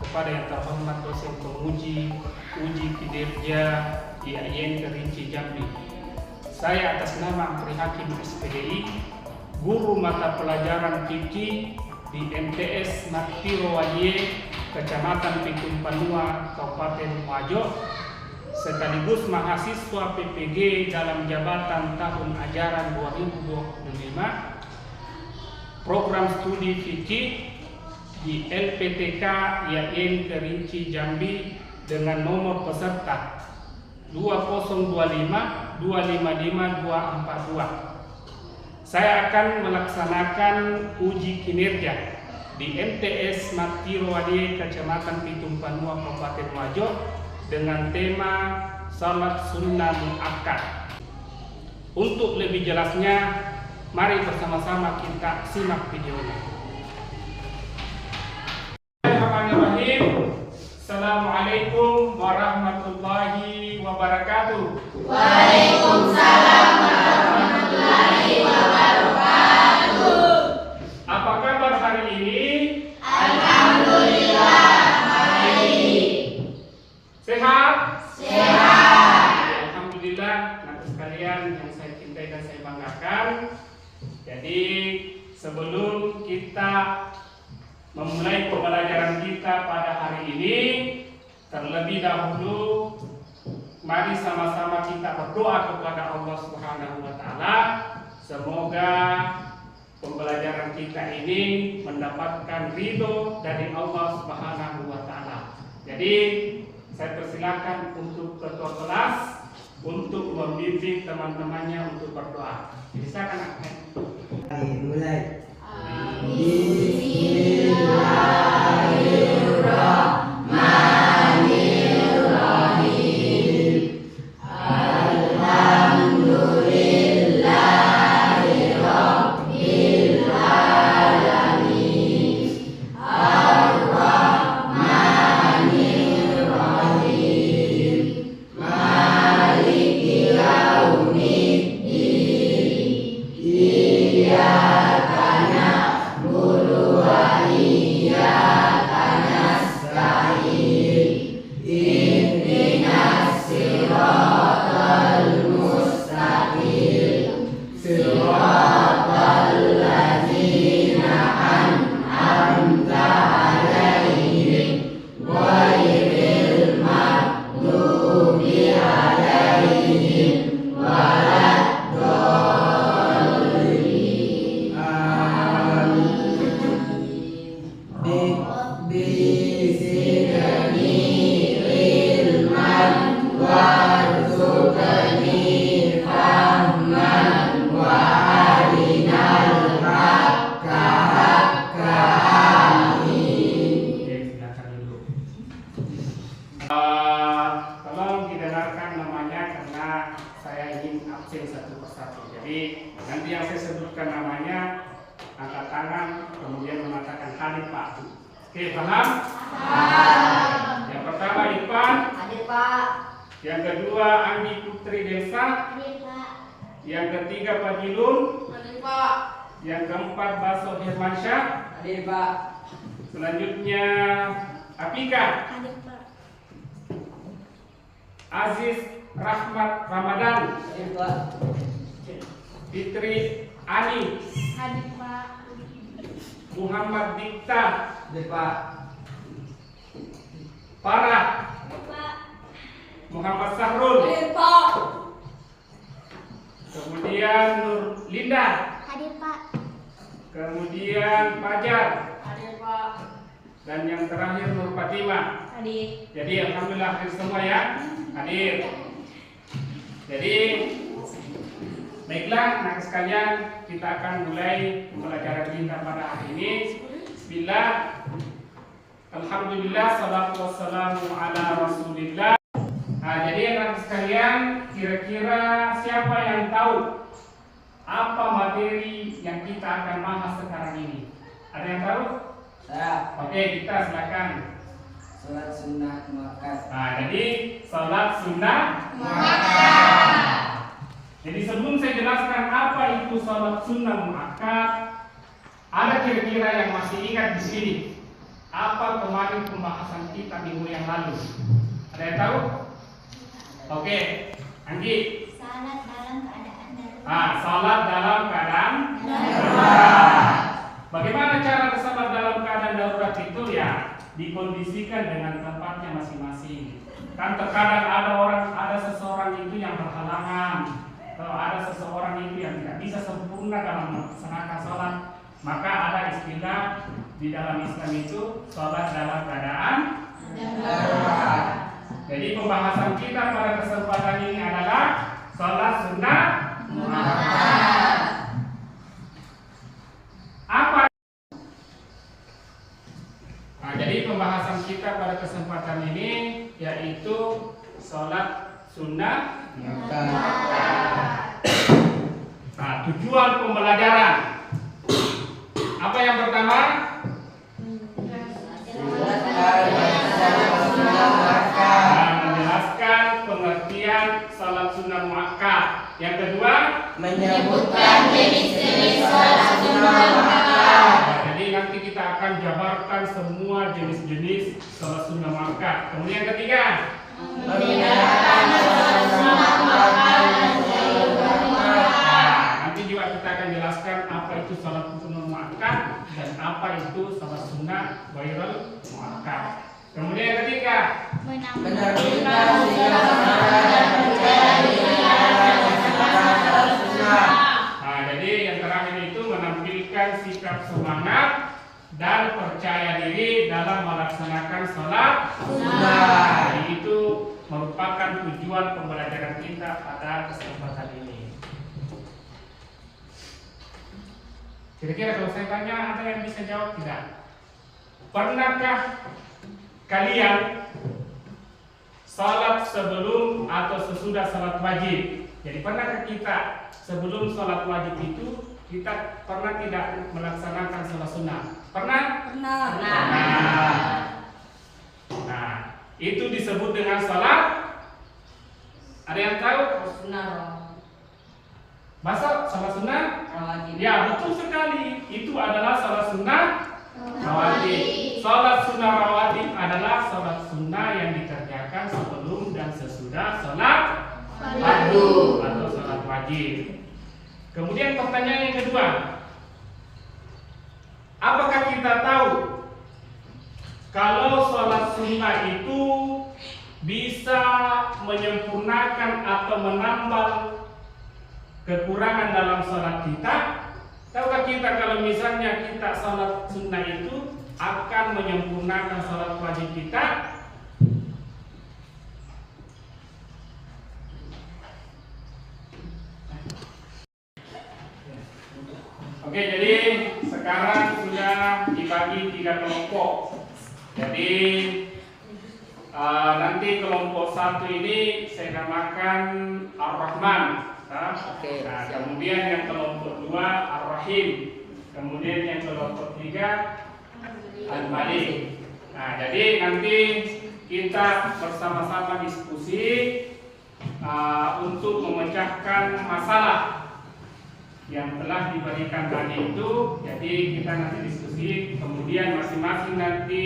kepada yang terhormat dosen penguji uji kinerja IAIN Kerinci Jambi. Saya atas nama Amri Hakim SPDI, guru mata pelajaran fikih di MTS Maktiro Wadie, Kecamatan Pitung Panua, Kabupaten Muarjo, sekaligus mahasiswa PPG dalam jabatan tahun ajaran 2025, program studi fikih di LPTK IAIN Kerinci Jambi dengan nomor peserta 2025 255 242. Saya akan melaksanakan uji kinerja di MTS Maktiro Wadie, Kecamatan Pitung Panua, Kabupaten Muarjo dengan tema Salat Sunnah Muakkad. Untuk lebih jelasnya, mari bersama-sama kita simak videonya. Bismillahirrahmanirrahim. Assalamualaikum warahmatullahi wabarakatuh. Waalaikumsalam warahmatullahi wabarakatuh. Apa kabar hari ini? Alhamdulillah baik. Sehat? Sehat. Alhamdulillah, anak sekalian yang saya cintai dan saya banggakan. Jadi sebelum kita memulai pembelajaran kita pada hari ini, terlebih dahulu mari sama-sama kita berdoa kepada Allah Subhanahu wa taala, semoga pembelajaran kita ini mendapatkan ridho dari Allah Subhanahu wa taala. Jadi saya persilakan untuk ketua kelas untuk membimbing teman-temannya untuk berdoa. Silakan Ahmed. Mulai. Bismillahirrahmanirrahim. Alhamdulillahirabbil alamin. Ar-Rahmanirrahim. Maliki yaumiddin. Iyyaka na'budu wa iyyaka nasta'in. Ihdinas siratal mustaqim. Siratal ladzina an'amta 'alaihim ghairil maghdubi 'alaihim waladdallin. Bisidni ilman warzuqni fahman wa arinal haqqa haqqa. Amin. Oke, silakan dulu. Tolong didengarkan namanya karena saya ingin absen satu persatu. Jadi nanti yang saya sebutkan namanya angkat tangan kemudian mengatakan hadir Pak. Oke, paham? Yang pertama Irfan, Hadir Pak. yang kedua Andi Putri Desa, Hadir Pak. yang ketiga Fajilun, Hadir Pak. yang keempat Baso Hirmansyah, Hadir Pak. selanjutnya Apika, Hadir Pak. Aziz Rahmat Ramadan, Hadir Pak. Fitri Ani, Hadir Pak. Muhammad Dikta, Hadir Pak. Farah, Hadir Pak. Muhammad Sahrul, Hadir Pak. kemudian Nur Linda, Hadir Pak. kemudian Fajar, Hadir Pak. dan yang terakhir Nur Fatimah. Hadir. Jadi alhamdulillah hadir semua ya, hadir. Jadi baiklah anak sekalian, kita akan mulai pembelajaran kita pada hari ini. Bismillah, alhamdulillah, salatu wassalamu ala rasulillah. Nah, jadi anak sekalian, kira-kira siapa yang tahu apa materi yang kita akan bahas sekarang ini? Ada yang tahu? Saya. Oke, kita silakan. Salat sunnah muakkad. Nah, jadi salat sunnah. Jadi sebelum saya jelaskan apa itu salat sunnah muakkad, ada kira-kira yang masih ingat di sini apa kemarin pembahasan pembahasan kita minggu yang lalu? Ada yang tahu? Oke, Anggi. Salat dalam keadaan darurat. Salat dalam keadaan darurat. Bagaimana cara salat dalam keadaan darurat itu ya? Dikondisikan dengan tempatnya masing-masing. Kan terkadang ada seseorang itu yang berhalangan, atau ada seseorang itu yang tidak bisa sempurna dalam melaksanakan sholat, maka ada istilah di dalam Islam itu sholat dalam keadaan darurat. Jadi pembahasan kita pada kesempatan ini adalah sholat sunnah muakkad. Apa? Jadi pembahasan kita pada kesempatan ini yaitu sholat sunnah muakkad. Tujuan pembelajaran apa yang pertama? Menjelaskan pengertian sholat sunnah muakkad. Yang kedua, menyebutkan jenis-jenis sholat sunnah muakkad. Jadi nanti kita akan jabarkan semua jenis-jenis sholat sunnah muakkad. Kemudian yang ketiga, membedakan sholat sunnah muakkad dan sholat muakkad. Nanti juga kita akan jelaskan apa itu sholat sunnah muakkad dan apa itu sholat sunnah ghairul muakkad. Kemudian yang ketiga, menerbitkan sikap semangat dan percaya diri dalam melaksanakan sholat sunnah. Jadi yang terakhir itu menampilkan sikap semangat dan percaya diri dalam melaksanakan sholat sunnah. Jadi itu merupakan tujuan pembelajaran kita pada kesempatan ini. Kira-kira kalau saya tanya, ada yang bisa jawab tidak? Pernahkah kalian salat sebelum atau sesudah salat wajib? Jadi pernahkah kita sebelum salat wajib itu kita pernah tidak melaksanakan salat sunnah? Pernah? Pernah. Nah, itu disebut dengan salat. Ada yang tahu? Masa salat sunnah? Ya, betul sekali. Itu adalah salat sunnah rawatib. Salat sunnah rawatib adalah salat sunnah yang dikerjakan sebelum dan sesudah salat fardu atau salat wajib. Kemudian pertanyaan yang kedua, apakah kita tahu kalau salat sunnah itu bisa menyempurnakan atau menambal kekurangan dalam salat kita? Tahukah kita kalau misalnya kita salat sunnah itu akan menyempurnakan salat wajib kita? Oke, jadi sekarang sudah dibagi 3 kelompok. Jadi nanti kelompok 1 ini saya namakan Ar-Rahman. Oke, Nah, kemudian yang kelompok 2 Ar-Rahim. Kemudian yang kelompok 3 Al-Malik. Nah, jadi nanti kita bersama-sama diskusi untuk memecahkan masalah yang telah diberikan tadi itu. Jadi kita nanti diskusi, kemudian masing-masing nanti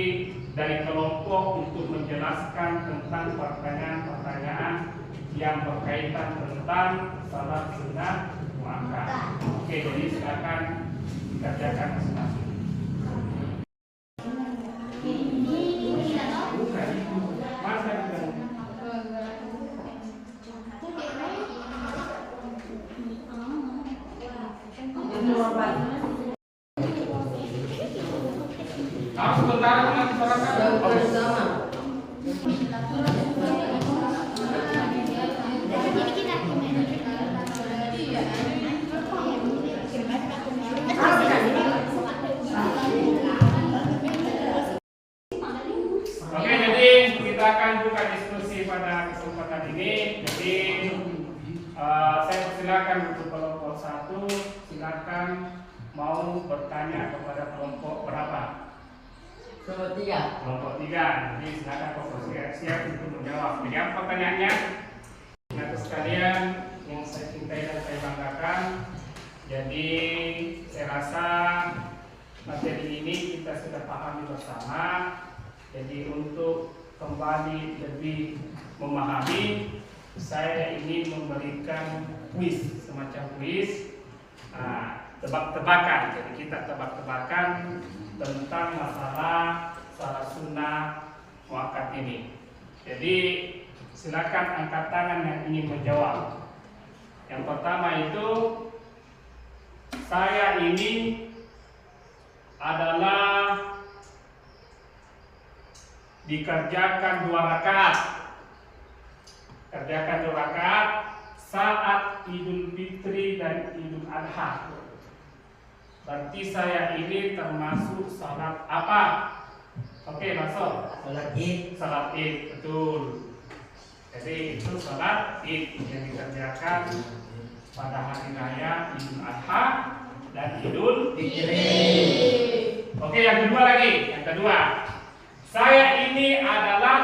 dari kelompok untuk menjelaskan tentang pertanyaan-pertanyaan yang berkaitan tentang salat sunnah muakkad. Oke, jadi silakan dikerjakan masing-masing. Bukan itu. Masa itu? Sebentar nanti silakan. Oke, jadi kita akan buka diskusi pada kesempatan ini. Jadi saya persilakan untuk kelompok 1, silakan mau bertanya kepada kelompok berapa? Kelompok 3. Kelompok 3. Jadi silakan kelompok siap untuk menjawab. Jadi apa pertanyaannya? Nah, sekalian yang saya cintai dan saya banggakan. Jadi saya rasa materi ini kita sudah pahami bersama. Jadi untuk kembali lebih memahami, saya ingin memberikan kuis, semacam kuis tebak-tebakan. Jadi kita tebak-tebakan tentang masalah salat sunnah muakkad ini. Jadi silakan angkat tangan yang ingin menjawab. Yang pertama itu, saya ini adalah dikerjakan 2 rakaat. Kerjakan 2 rakaat saat Idul Fitri dan Idul Adha. Berarti saya ini termasuk salat apa? Oke, masuk. Salat Id. Salat Id, betul. Jadi itu salat Id yang dikerjakan pada hari raya Idul Adha dan Idul Fitri. Oke, yang kedua lagi. Yang kedua, saya ini adalah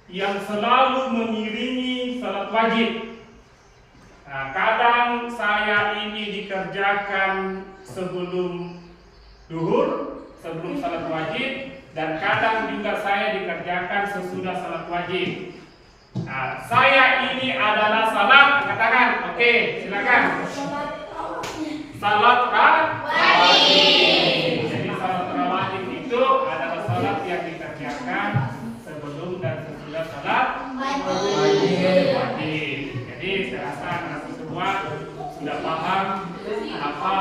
yang selalu mengiringi salat wajib. Nah, kadang saya ini dikerjakan sebelum duhur, sebelum salat wajib, dan kadang juga saya dikerjakan sesudah salat wajib. Nah, saya ini adalah salat, katakan, oke, silakan. Salat rawatib. Jadi salat rawatib itu adalah salat yang dikerjakan sebelum dan sesudah salat wajib. Jadi saya rasa anak semua sudah paham apa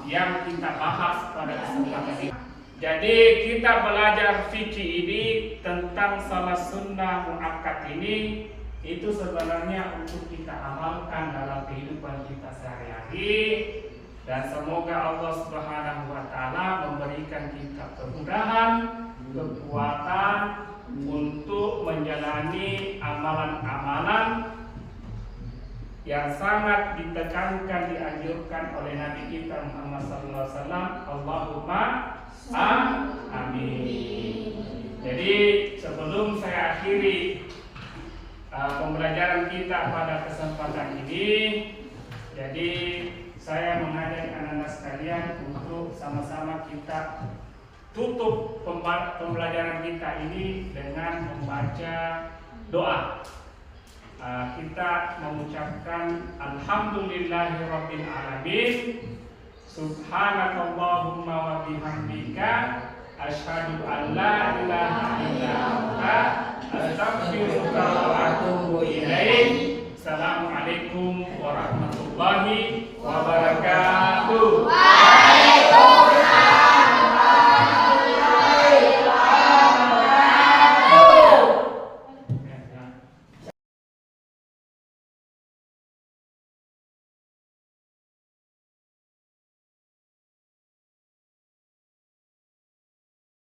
yang kita bahas pada kesempatan ini. Jadi kita belajar fikih ini tentang salat sunnah muakkad ini, itu sebenarnya untuk kita amalkan dalam kehidupan kita sehari-hari, dan semoga Allah Subhanahu wa taala memberikan kita kemudahan, kekuatan untuk menjalani amalan-amalan yang sangat ditekankan, dianjurkan oleh Nabi kita Muhammad SAW. Allahumma amin. Jadi sebelum saya akhiri pembelajaran kita pada kesempatan ini, jadi saya mengajak anak-anak sekalian untuk sama-sama kita tutup pembelajaran kita ini dengan membaca doa. Kita mengucapkan alhamdulillahirabbil alamin, subhanakallahumma wa bihamdika, asyhadu an la ilaha illa anta, astaghfiruka wa atubu ilaik. Assalamualaikum warahmatullahi wabarakatuh.